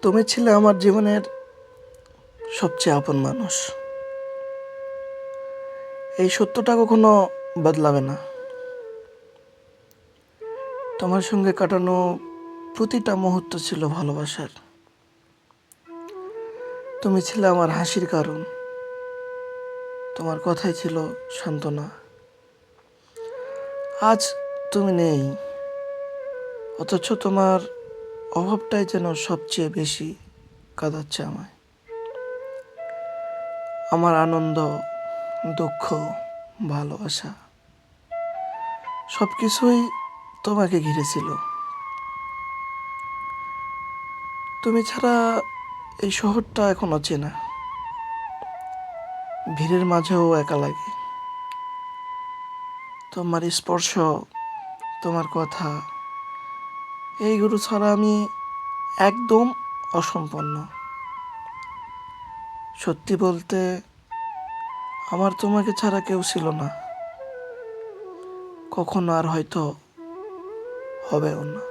তুমি ছিলে আমার জীবনের সবচেয়ে আপন মানুষ। এই সত্যটা কখনো বদলাবে না। তোমার সঙ্গে কাটানো প্রতিটা মুহূর্ত ছিল ভালোবাসার। তুমি ছিলে আমার হাসির কারণ, তোমার কথাই ছিল সান্ত্বনা। আজ তুমি নেই, অথচ তোমার অভাবটাই যেন সবচেয়ে বেশি কাঁদাচ্ছে আমায়। আমার আনন্দ, দুঃখ, ভালোবাসা সব কিছুই তোমাকে ঘিরেছিল। তুমি ছাড়া এই শহরটা এখন অচেনা, ভিড়ের মাঝেও একা লাগে। তোমার স্পর্শ, তোমার কথা, এইগুলো ছাড়া আমি একদম অসম্পন্ন। সত্যি বলতে আমার তোমাকে ছাড়া কেউ ছিল না, কখনো আর হয়তো হবেও না।